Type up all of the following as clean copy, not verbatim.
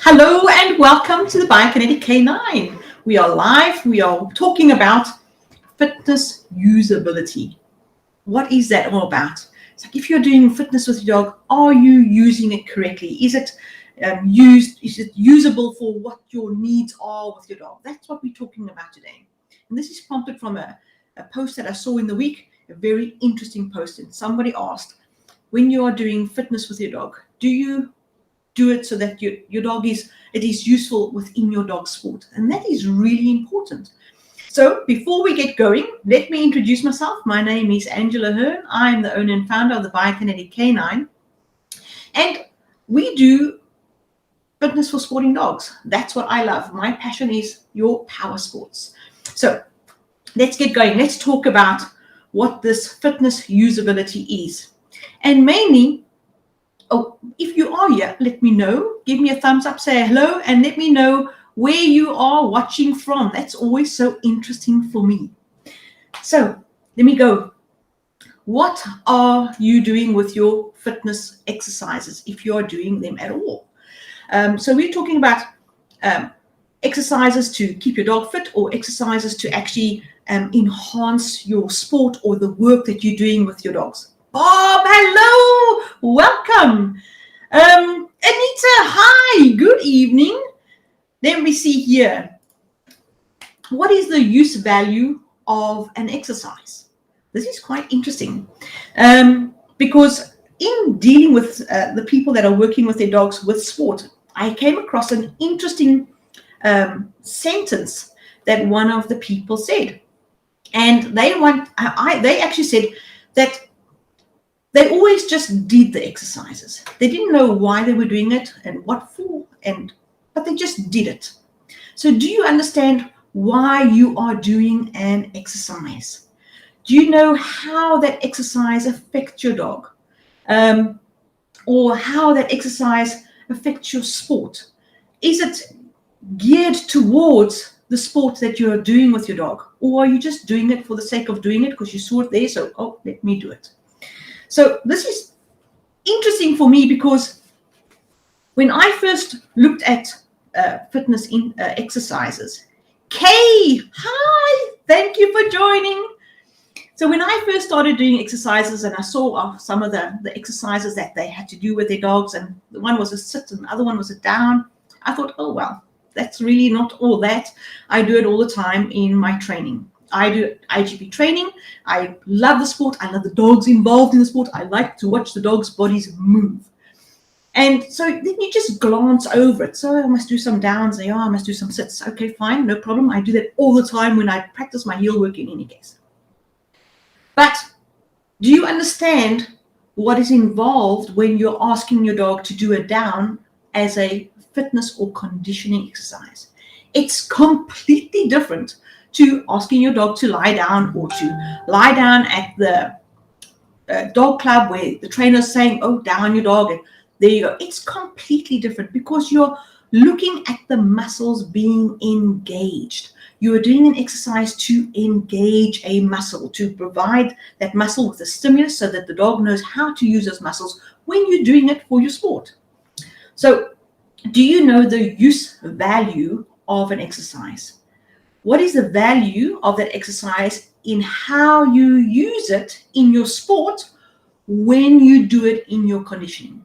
Hello and welcome to the Biokinetic K9. We are live. We are talking about fitness usability. What is that all about? It's like if you're doing fitness with your dog, are you using it correctly? Is it used? Is it usable for what your needs are with your dog? That's what we're talking about today. And this is prompted from a post that I saw in the week, a very interesting post. And somebody asked, when you are doing fitness with your dog, do you do it so that your dog is useful within your dog sport? And that is really important. So before we get going, let me introduce myself. My name is Angela Hearn. I am the owner and founder of the Biokinetic K9. And we do fitness for sporting dogs. That's what I love. My passion is your power sports. So let's get going. Let's talk about what this fitness usability is. And mainly, if you are here, let me know. Give me a thumbs up, say hello, and let me know where you are watching from. That's always so interesting for me. So let me go. What are you doing with your fitness exercises, if you are doing them at all? So we're talking about exercises to keep your dog fit, or exercises to actually enhance your sport or the work that you're doing with your dogs. Bob, hello, welcome. Anita, hi, good evening. Then we see here, what is the use value of an exercise? This is quite interesting because in dealing with the people that are working with their dogs with sport, I came across an interesting sentence that one of the people said. And they actually said that they always just did the exercises. They didn't know why they were doing it and what for, but they just did it. So do you understand why you are doing an exercise? Do you know how that exercise affects your dog? Or how that exercise affects your sport? Is it geared towards the sport that you're doing with your dog? Or are you just doing it for the sake of doing it because you saw it there, so, let me do it. So this is interesting for me because when I first looked at fitness exercises, Kay, hi, thank you for joining. So when I first started doing exercises and I saw some of the exercises that they had to do with their dogs, and one was a sit and the other one was a down, I thought, oh, well, that's really not all that. I do it all the time in my training. I do IGP training. I love the sport. I love the dogs involved in the sport. I like to watch the dogs' bodies move. And so then you just glance over it. So I must do some downs. I must do some sits. Okay, fine, no problem. I do that all the time when I practice my heel work in any case. But do you understand what is involved when you're asking your dog to do a down as a fitness or conditioning exercise? It's completely different to asking your dog to lie down, or to lie down at the dog club where the trainer's saying, oh, down your dog, and there you go. It's completely different because you're looking at the muscles being engaged. You are doing an exercise to engage a muscle, to provide that muscle with a stimulus so that the dog knows how to use those muscles when you're doing it for your sport. So do you know the use value of an exercise? What is the value of that exercise in how you use it in your sport when you do it in your conditioning?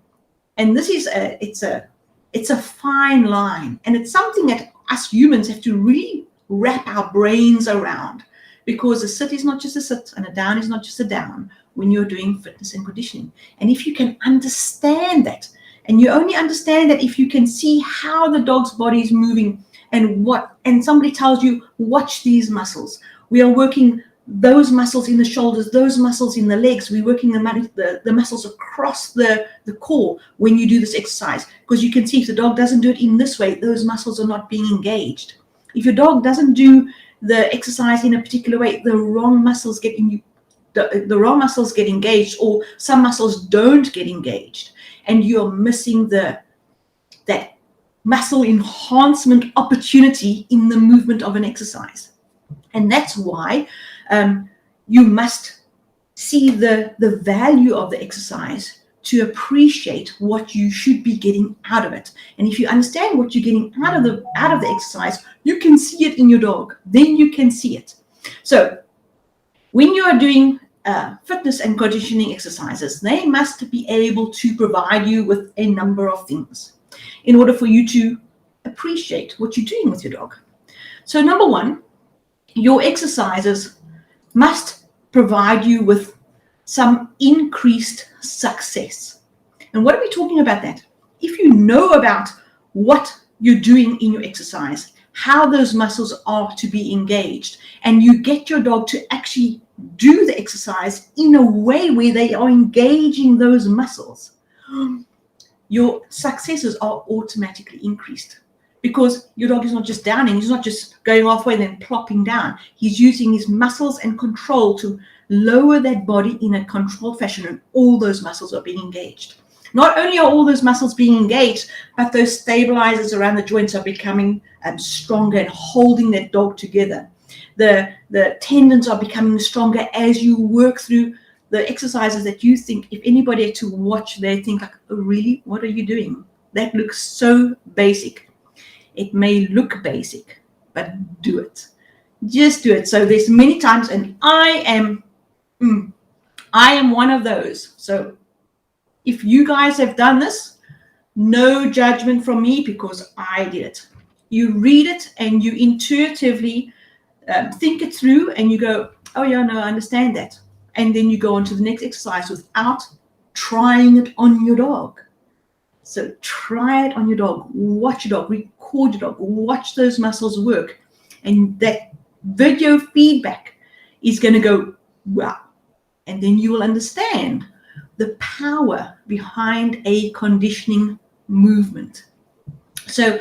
And this is it's a fine line, and it's something that us humans have to really wrap our brains around, because a sit is not just a sit and a down is not just a down when you're doing fitness and conditioning. And if you can understand that, and you only understand that if you can see how the dog's body is moving, and somebody tells you, watch these muscles. We are working those muscles in the shoulders, those muscles in the legs. We're working the muscles across the core when you do this exercise, because you can see if the dog doesn't do it in this way, those muscles are not being engaged. If your dog doesn't do the exercise in a particular way, the wrong muscles get engaged, or some muscles don't get engaged, and you're missing that muscle enhancement opportunity in the movement of an exercise. And that's why you must see the value of the exercise to appreciate what you should be getting out of it. And if you understand what you're getting out of the exercise, you can see it in your dog. Then you can see it. So when you are doing fitness and conditioning exercises, they must be able to provide you with a number of things in order for you to appreciate what you're doing with your dog. So number one, your exercises must provide you with some increased success. And what are we talking about that? If you know about what you're doing in your exercise, how those muscles are to be engaged, and you get your dog to actually do the exercise in a way where they are engaging those muscles, your successes are automatically increased, because your dog is not just downing, he's not just going halfway and then plopping down. He's using his muscles and control to lower that body in a controlled fashion, and all those muscles are being engaged. Not only are all those muscles being engaged, but those stabilizers around the joints are becoming stronger and holding that dog together. The tendons are becoming stronger as you work through the exercises that you think, if anybody had to watch, they think like, oh, really? What are you doing? That looks so basic. It may look basic, but do it. Just do it. So there's many times, and I am one of those. So if you guys have done this, no judgment from me, because I did it. You read it and you intuitively think it through, and you go, oh yeah, no, I understand that. And then you go on to the next exercise without trying it on your dog. So try it on your dog, watch your dog, record your dog, watch those muscles work. And that video feedback is going to go, wow. And then you will understand the power behind a conditioning movement. So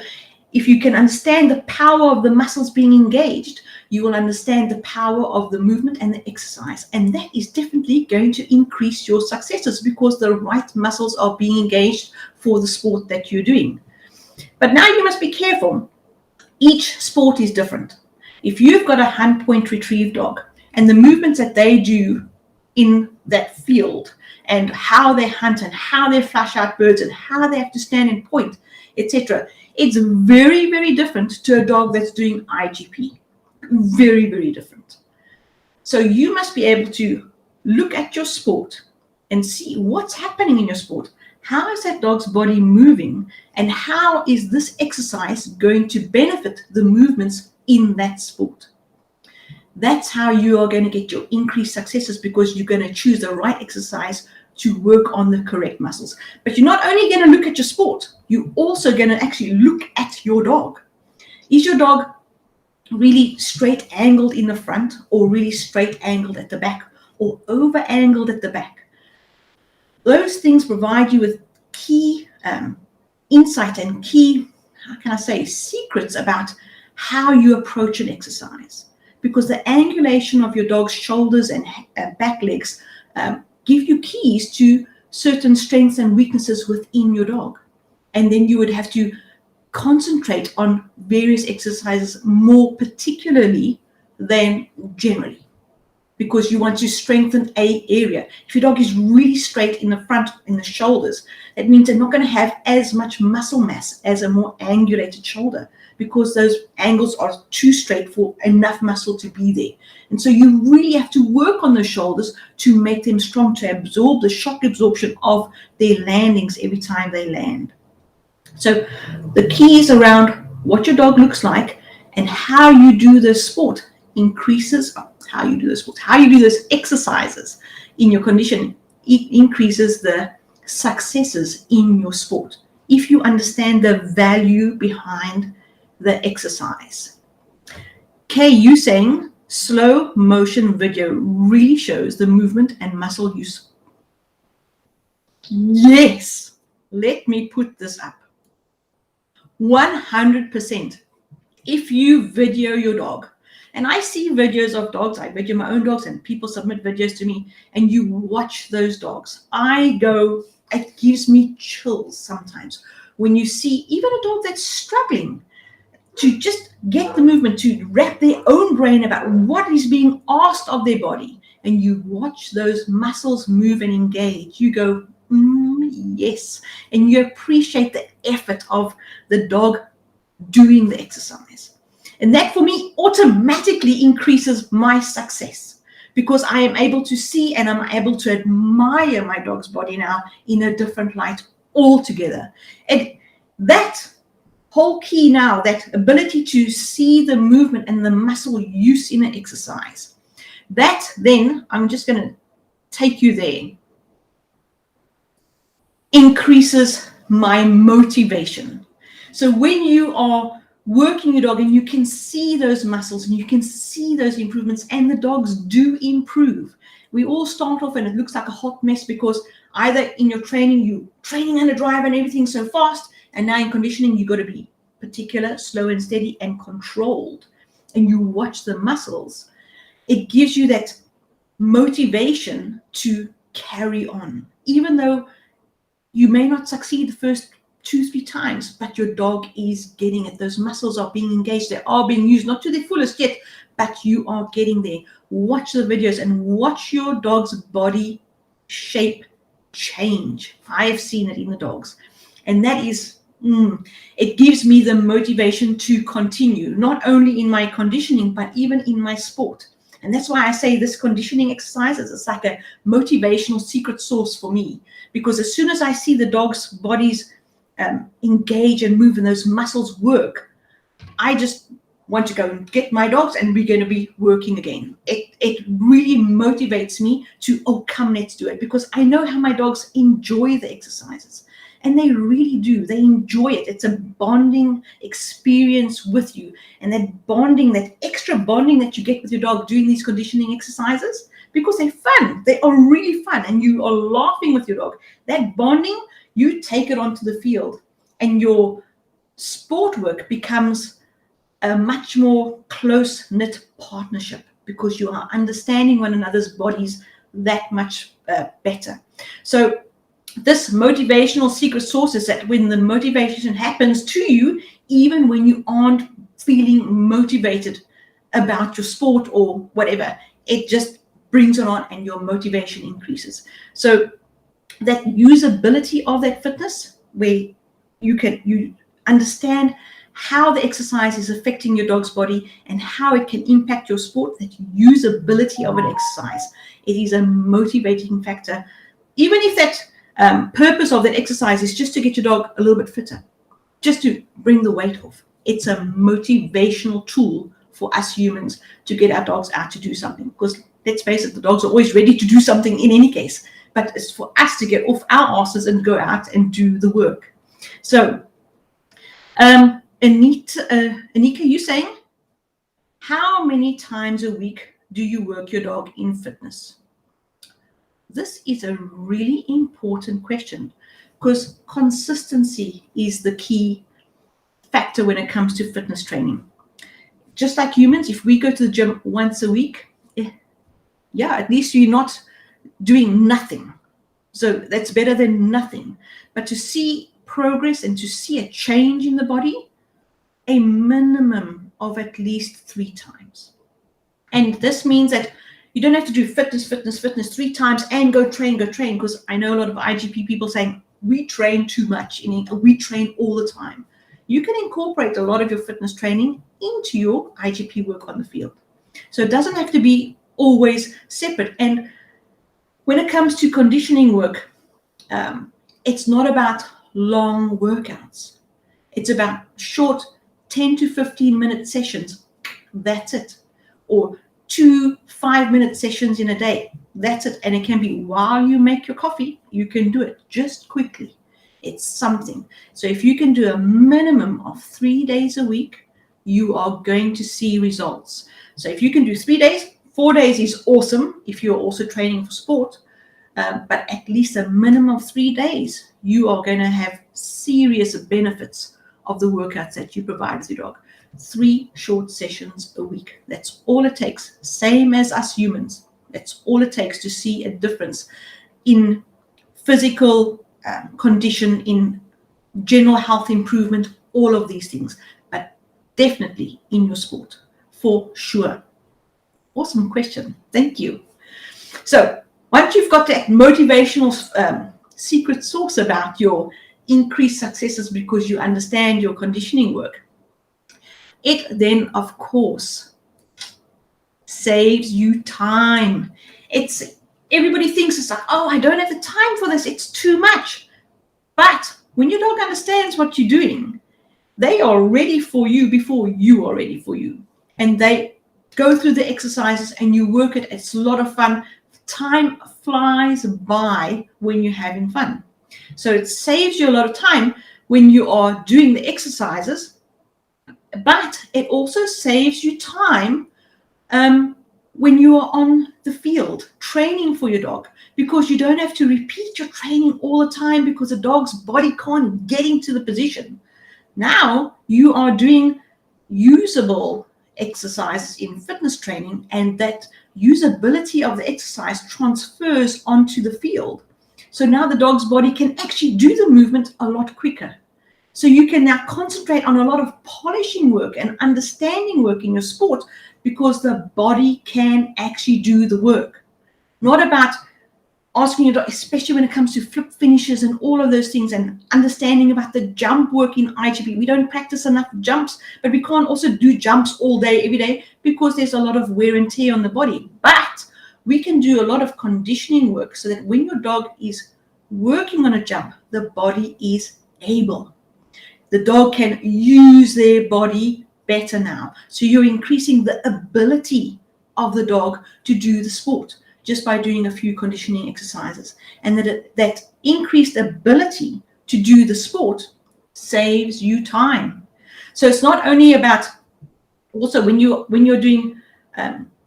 if you can understand the power of the muscles being engaged, you will understand the power of the movement and the exercise. And that is definitely going to increase your successes, because the right muscles are being engaged for the sport that you're doing. But now you must be careful. Each sport is different. If you've got a hunt, point, retrieve dog, and the movements that they do in that field, and how they hunt and how they flush out birds and how they have to stand and point, etc., it's very, very different to a dog that's doing IGP. Very, very different. So you must be able to look at your sport and see what's happening in your sport. How is that dog's body moving, and how is this exercise going to benefit the movements in that sport? That's how you are going to get your increased successes, because you're going to choose the right exercise to work on the correct muscles. But you're not only going to look at your sport, you're also going to actually look at your dog. Is your dog really straight angled in the front, or really straight angled at the back, or over angled at the back? Those things provide you with key insight and key, how can I say, secrets about how you approach an exercise. Because the angulation of your dog's shoulders and back legs give you keys to certain strengths and weaknesses within your dog. And then you would have to concentrate on various exercises more particularly than generally, because you want to strengthen a area. If your dog is really straight in the front, in the shoulders, that means they're not going to have as much muscle mass as a more angulated shoulder, because those angles are too straight for enough muscle to be there. And so you really have to work on the shoulders to make them strong, to absorb the shock absorption of their landings every time they land. So the keys around what your dog looks like and how you do this sport increases how you do this sport, how you do those exercises in your condition. It increases the successes in your sport if you understand the value behind the exercise. Kay, you saying slow motion video really shows the movement and muscle use. Yes, let me put this up. 100%. If you video your dog, and I see videos of dogs, I video my own dogs, and people submit videos to me, and you watch those dogs, I go, it gives me chills sometimes when you see even a dog that's struggling to just get the movement, to wrap their own brain about what is being asked of their body, and you watch those muscles move and engage. You go, yes. And you appreciate the effort of the dog doing the exercise. And that for me automatically increases my success, because I am able to see and I'm able to admire my dog's body now in a different light altogether. And that whole key now, that ability to see the movement and the muscle use in an exercise, that then, I'm just going to take you there, increases my motivation. So when you are working your dog and you can see those muscles and you can see those improvements, and the dogs do improve. We all start off and it looks like a hot mess, because either in your training, you training under drive and everything so fast, and now in conditioning, you got to be particular, slow and steady and controlled, and you watch the muscles. It gives you that motivation to carry on, even though you may not succeed the first 2-3 times, but your dog is getting it. Those muscles are being engaged. They are being used, not to their fullest yet, but you are getting there. Watch the videos and watch your dog's body shape change. I have seen it in the dogs. And that is, it gives me the motivation to continue, not only in my conditioning, but even in my sport. And that's why I say this conditioning exercises is like a motivational secret sauce for me, because as soon as I see the dog's bodies engage and move and those muscles work, I just want to go and get my dogs and we're going to be working again. It really motivates me to, oh, come, let's do it, because I know how my dogs enjoy the exercises. And they really do. They enjoy it. It's a bonding experience with you. And that bonding, that extra bonding that you get with your dog doing these conditioning exercises, because they're fun. They are really fun. And you are laughing with your dog. That bonding, you take it onto the field. And your sport work becomes a much more close-knit partnership, because you are understanding one another's bodies that much better. So this motivational secret sauce is that when the motivation happens to you, even when you aren't feeling motivated about your sport or whatever, it just brings it on and your motivation increases. So that usability of that fitness, where you understand how the exercise is affecting your dog's body and how it can impact your sport, that usability of an exercise, it is a motivating factor. Even if that purpose of that exercise is just to get your dog a little bit fitter, just to bring the weight off. It's a motivational tool for us humans to get our dogs out to do something, because let's face it, the dogs are always ready to do something in any case, but it's for us to get off our asses and go out and do the work. So Anika, you saying, how many times a week do you work your dog in fitness? This is a really important question, because consistency is the key factor when it comes to fitness training. Just like humans, if we go to the gym once a week, yeah, at least you're not doing nothing. So that's better than nothing. But to see progress and to see a change in the body, a minimum of at least 3 times. And this means that you don't have to do fitness 3 times and go train, because I know a lot of IGP people saying, we train too much, we train all the time. You can incorporate a lot of your fitness training into your IGP work on the field. So it doesn't have to be always separate. And when it comes to conditioning work, it's not about long workouts. It's about short 10 to 15 minute sessions. That's it. Or 2 5-minute sessions in a day. That's it. And it can be while you make your coffee, you can do it just quickly. It's something. So if you can do a minimum of 3 days a week, you are going to see results. So if you can do 3 days, 4 days is awesome if you're also training for sport. But at least a minimum of 3 days, you are going to have serious benefits of the workouts that you provide with your dog. 3 short sessions a week. That's all it takes. Same as us humans. That's all it takes to see a difference in physical condition, in general health improvement, all of these things. But definitely in your sport, for sure. Awesome question. Thank you. So once you've got that motivational secret sauce about your increased successes because you understand your conditioning work. It then, of course, saves you time. Everybody thinks it's like, oh, I don't have the time for this. It's too much. But when your dog understands what you're doing, they are ready for you before you are ready for you. And they go through the exercises and you work it. It's a lot of fun. Time flies by when you're having fun. So it saves you a lot of time when you are doing the exercises, but it also saves you time when you are on the field training for your dog, because you don't have to repeat your training all the time because the dog's body can't get into the position. Now you are doing usable exercises in fitness training, and that usability of the exercise transfers onto the field. So now the dog's body can actually do the movement a lot quicker. So you can now concentrate on a lot of polishing work and understanding work in your sport because the body can actually do the work. Not about asking your dog, especially when it comes to flip finishes and all of those things, and understanding about the jump work in IGP. We don't practice enough jumps, but we can't also do jumps all day, every day, because there's a lot of wear and tear on the body. But we can do a lot of conditioning work so that when your dog is working on a jump, the body is able. The dog can use their body better now. So you're increasing the ability of the dog to do the sport just by doing a few conditioning exercises. And that increased ability to do the sport saves you time. So it's not only about, also when you're doing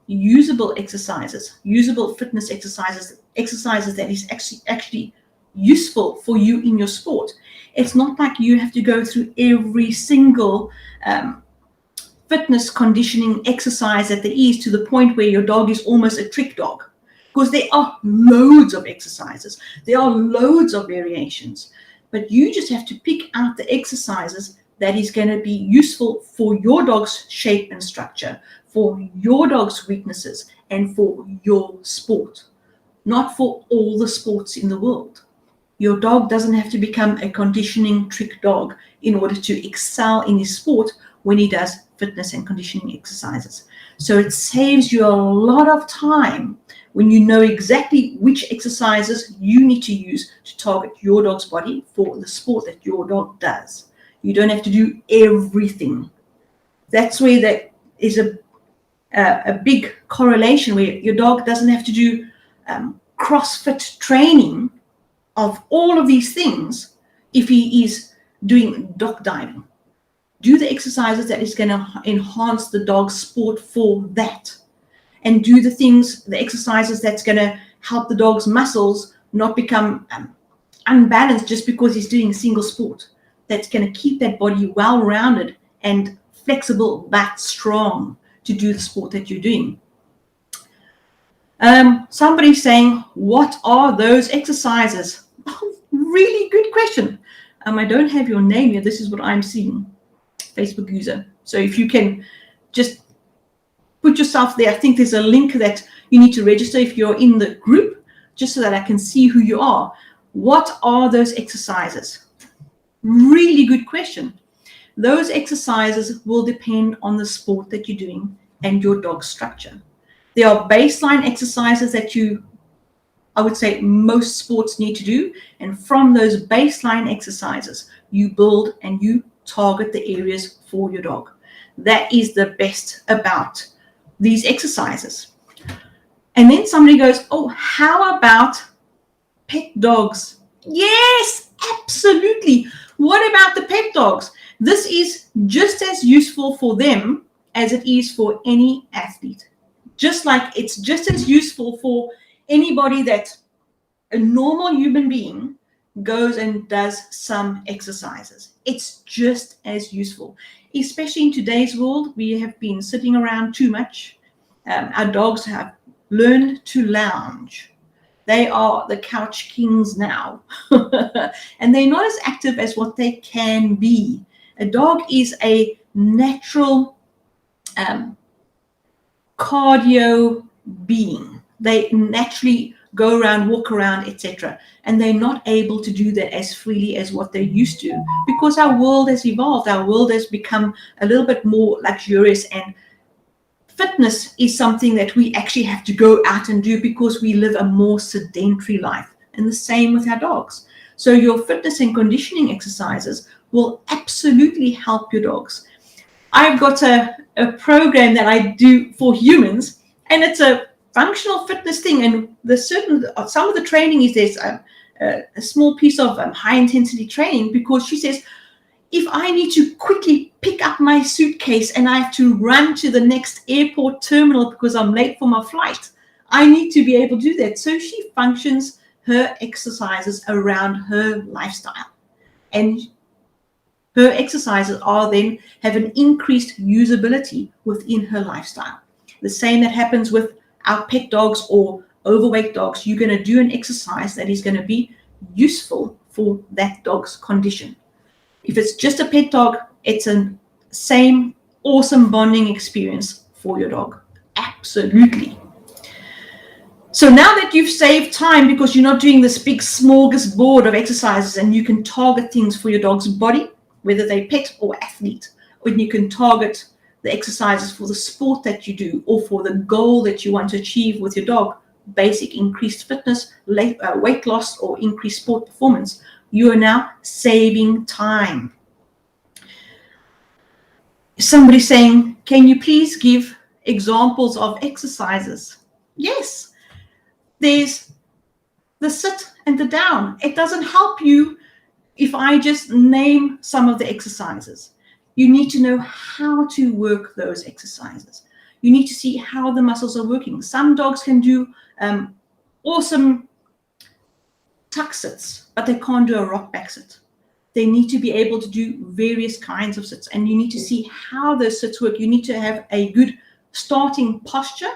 usable exercises, usable fitness exercises that is actually useful for you in your sport. It's not like you have to go through every single fitness conditioning exercise that there is to the point where your dog is almost a trick dog, because there are loads of exercises, there are loads of variations, but you just have to pick out the exercises that is going to be useful for your dog's shape and structure, for your dog's weaknesses, and for your sport, not for all the sports in the world. Your dog doesn't have to become a conditioning trick dog in order to excel in his sport when he does fitness and conditioning exercises. So it saves you a lot of time when you know exactly which exercises you need to use to target your dog's body for the sport that your dog does. You don't have to do everything. That's where there is a big correlation, where your dog doesn't have to do CrossFit training of all of these things if he is doing dock diving. Do the exercises that is going to enhance the dog's sport for that. And do the exercises that's going to help the dog's muscles not become unbalanced just because he's doing a single sport. That's going to keep that body well-rounded and flexible but strong to do the sport that you're doing. Somebody's saying, what are those exercises? Oh, really good question. I don't have your name here. This is what I'm seeing, Facebook user. So if you can just put yourself there. I think there's a link that you need to register if you're in the group, just so that I can see who you are. What are those exercises? Really good question. Those exercises will depend on the sport that you're doing and your dog's structure. There are baseline exercises that I would say most sports need to do. And from those baseline exercises, you build and you target the areas for your dog. That is the best about these exercises. And then somebody goes, oh, how about pet dogs? Yes, absolutely. What about the pet dogs? This is just as useful for them as it is for any athlete. Just like it's just as useful for anybody that a normal human being goes and does some exercises. It's just as useful, especially in today's world. We have been sitting around too much. Our dogs have learned to lounge. They are the couch kings now, and they're not as active as what they can be. A dog is a natural cardio being. They naturally go around, walk around, etc. And they're not able to do that as freely as what they used to, because our world has evolved. Our world has become a little bit more luxurious, and fitness is something that we actually have to go out and do because we live a more sedentary life. And the same with our dogs. So your fitness and conditioning exercises will absolutely help your dogs. I've got a program that I do for humans, and it's a functional fitness thing. And some of the training is there's a small piece of high intensity training, because she says, if I need to quickly pick up my suitcase and I have to run to the next airport terminal because I'm late for my flight, I need to be able to do that. So she functions her exercises around her lifestyle. And her exercises have an increased usability within her lifestyle. The same that happens with our pet dogs or overweight dogs. You're going to do an exercise that is going to be useful for that dog's condition. If it's just a pet dog, it's a same awesome bonding experience for your dog. Absolutely. So now that you've saved time because you're not doing this big smorgasbord of exercises, and you can target things for your dog's body, whether they're pet or athlete, when you can target the exercises for the sport that you do or for the goal that you want to achieve with your dog, basic increased fitness, weight loss, or increased sport performance, you are now saving time. Somebody's saying, can you please give examples of exercises? Yes. There's the sit and the down. It doesn't help you if I just name some of the exercises. You need to know how to work those exercises. You need to see how the muscles are working. Some dogs can do awesome tuck sits, but they can't do a rock back sit. They need to be able to do various kinds of sits, and you need to see how those sits work. You need to have a good starting posture.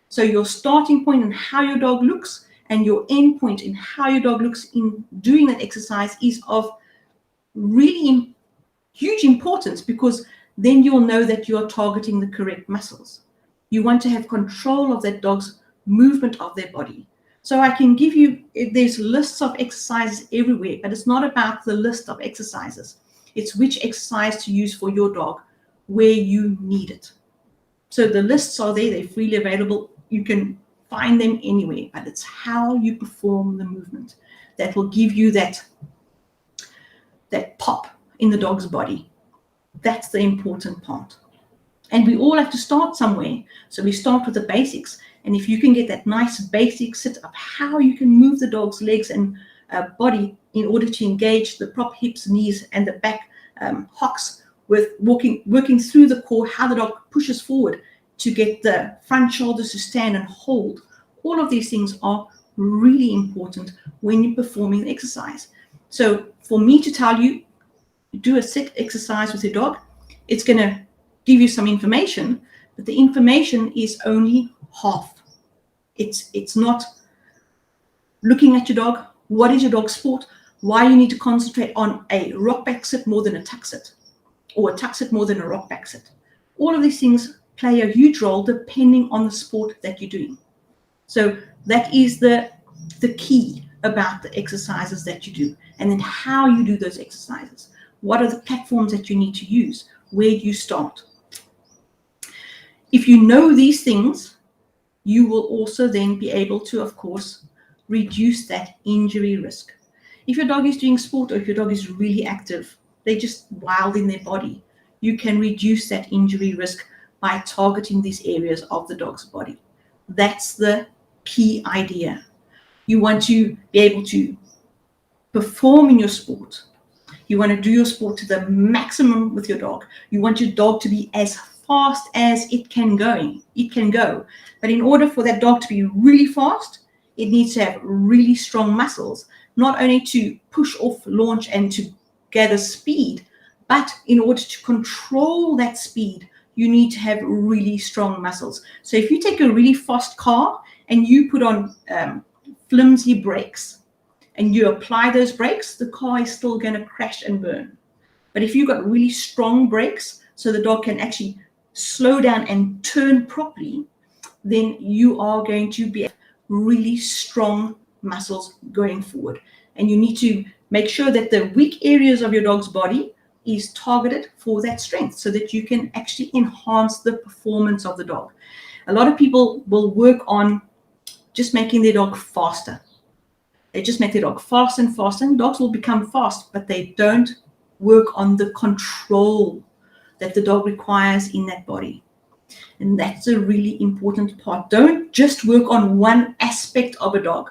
So your starting point and how your dog looks, and your end point in how your dog looks in doing that exercise is of really huge importance, because then you'll know that you're targeting the correct muscles. You want to have control of that dog's movement of their body. So I can give you, there's lists of exercises everywhere, but it's not about the list of exercises. It's which exercise to use for your dog where you need it. So the lists are there, they're freely available. You can find them anywhere, but it's how you perform the movement that will give you that pop in the dog's body. That's the important part. And we all have to start somewhere. So we start with the basics. And if you can get that nice basic sit of how you can move the dog's legs and body in order to engage the prop hips, knees, and the back hocks, with working through the core, how the dog pushes forward to get the front shoulders to stand and hold. All of these things are really important when you're performing the exercise. So for me to tell you, do a sit exercise with your dog, it's going to give you some information, but the information is only half. It's not looking at your dog. What is your dog's sport? Why you need to concentrate on a rock back sit more than a tuck sit, or a tuck sit more than a rock back sit. All of these things play a huge role depending on the sport that you're doing. So that is the key about the exercises that you do, and then how you do those exercises. What are the platforms that you need to use? Where do you start? If you know these things, you will also then be able to, of course, reduce that injury risk. If your dog is doing sport, or if your dog is really active, they're just wild in their body, you can reduce that injury risk by targeting these areas of the dog's body. That's the key idea. You want to be able to perform in your sport. You want to do your sport to the maximum with your dog. You want your dog to be as fast as it can go. But in order for that dog to be really fast, it needs to have really strong muscles, not only to push off, launch, and to gather speed, but in order to control that speed, you need to have really strong muscles. So if you take a really fast car and you put on flimsy brakes and you apply those brakes, the car is still going to crash and burn. But if you've got really strong brakes, so the dog can actually slow down and turn properly, then you are going to be really strong muscles going forward. And you need to make sure that the weak areas of your dog's body is targeted for that strength so that you can actually enhance the performance of the dog. A lot of people will work on just making their dog faster. They just make their dog faster and faster, and dogs will become fast, but they don't work on the control that the dog requires in that body. And that's a really important part. Don't just work on one aspect of a dog.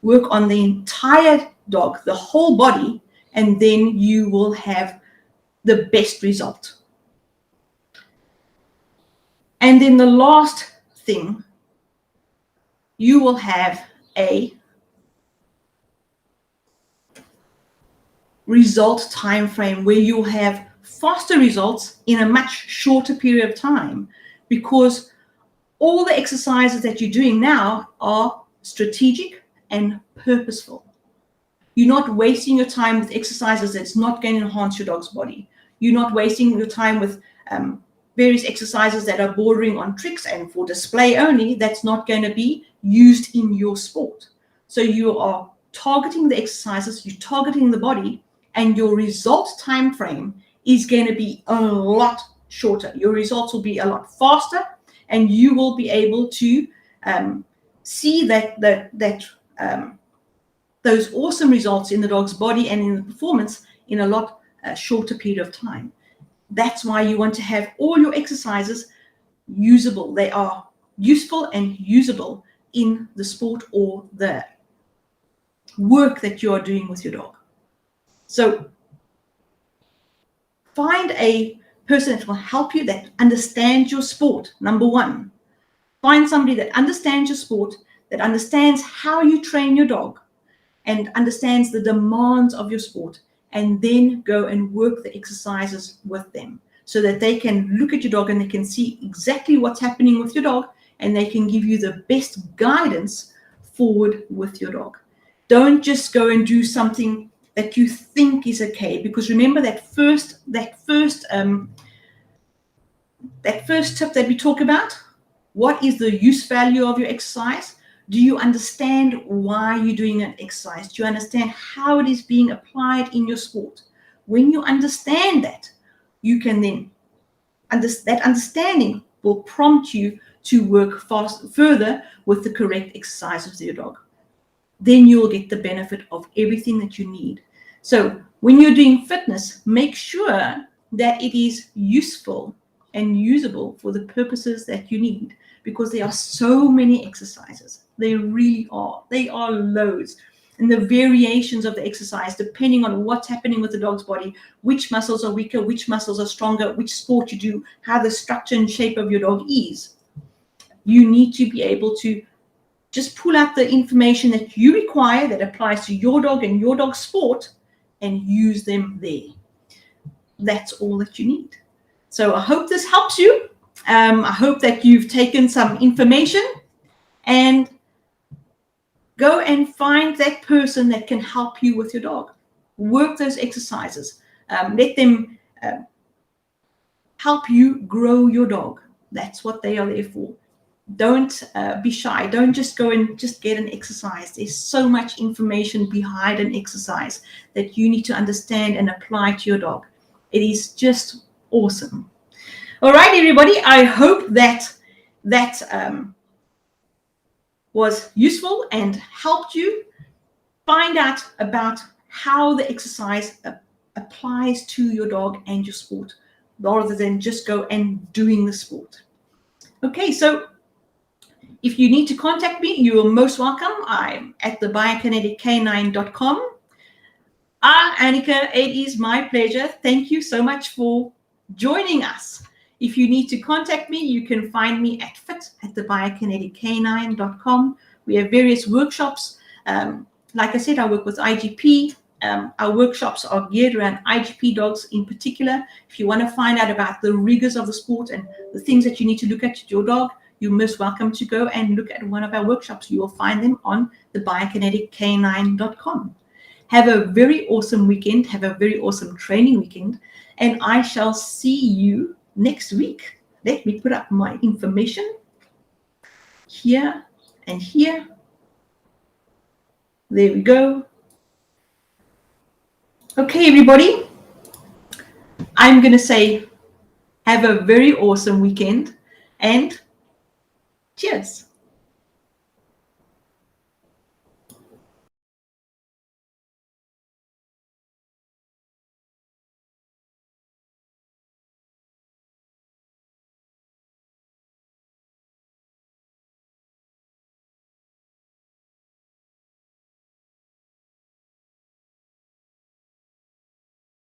Work on the entire dog, the whole body, and then you will have the best result. And then the last thing, you will have a result time frame where you'll have faster results in a much shorter period of time, because all the exercises that you're doing now are strategic and purposeful. You're not wasting your time with exercises that's not going to enhance your dog's body. You're not wasting your time with various exercises that are bordering on tricks and for display only, that's not going to be used in your sport. So you are targeting the exercises, you're targeting the body, and your result time frame is going to be a lot shorter. Your results will be a lot faster, and you will be able to see those awesome results in the dog's body and in the performance in a lot shorter period of time. That's why you want to have all your exercises usable. They are useful and usable in the sport or the work that you are doing with your dog. So find a person that will help you, that understands your sport, number one. Find somebody that understands your sport, that understands how you train your dog and understands the demands of your sport, and then go and work the exercises with them so that they can look at your dog and they can see exactly what's happening with your dog, and they can give you the best guidance forward with your dog. Don't just go and do something that you think is okay, because remember that first tip that we talk about. What is the use value of your exercise? Do you understand why you're doing an exercise? Do you understand how it is being applied in your sport? When you understand that, you can then that understanding will prompt you to work further with the correct exercises of your dog. Then you will get the benefit of everything that you need. So when you're doing fitness, make sure that it is useful and usable for the purposes that you need, because there are so many exercises. They really are. They are loads. And the variations of the exercise, depending on what's happening with the dog's body, which muscles are weaker, which muscles are stronger, which sport you do, how the structure and shape of your dog is. You need to be able to just pull out the information that you require that applies to your dog and your dog's sport and use them there. That's all that you need. So I hope this helps you. I hope that you've taken some information, and go and find that person that can help you with your dog. Work those exercises. Let them help you grow your dog. That's what they are there for. Don't be shy. Don't just go and just get an exercise. There's so much information behind an exercise that you need to understand and apply to your dog. It is just awesome. All right, everybody. I hope that was useful and helped you find out about how the exercise applies to your dog and your sport, rather than just go and doing the sport. Okay, so if you need to contact me, you are most welcome. I'm at thebiokineticcanine.com. Annika, it is my pleasure. Thank you so much for joining us. If you need to contact me, you can find me at fit@thebiokineticcanine.com. We have various workshops. Like I said, I work with IGP. Our workshops are geared around IGP dogs in particular. If you want to find out about the rigors of the sport and the things that you need to look at your dog, you're most welcome to go and look at one of our workshops. You will find them on thebiokineticcanine.com. Have a very awesome weekend. Have a very awesome training weekend. And I shall see you next week. Let me put up my information here and here. There we go. Okay, everybody. I'm going to say have a very awesome weekend and cheers.